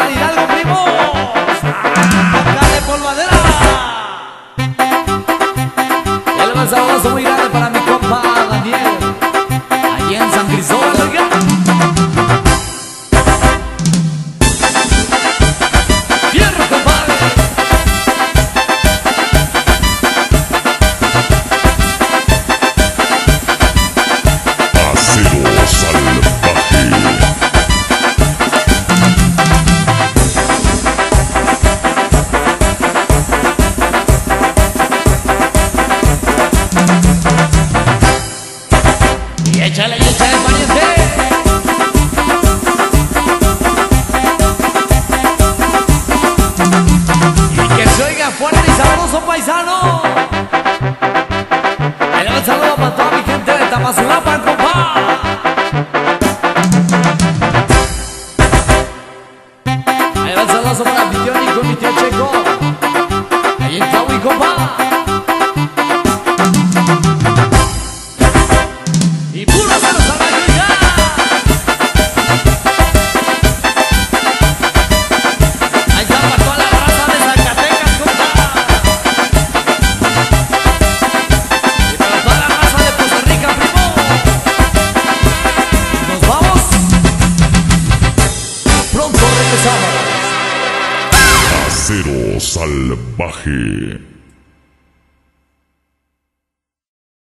para Hidalgo, primos. Acá de polvadera. Y le va un saludazo muy grande para mi compa Daniel, allí en San Cristóbal, oiga. ¡Fierro, compadre! Acero salvaje. Y échale, pariente. Y que se oiga fuerte y sabroso, paisano. Ahí le va el saludo para toda mi gente de Tamazulapa, compa. Ahí va el saludo para mi tío Nico y mi tío Checo, ahí en Tawi, compa. Y puro mano salvaje ya. Ahí está para toda la raza de Zacatecas, compa. Y para toda la raza de Costa Rica, primo. Nos vamos. Pronto regresamos. Acero salvaje.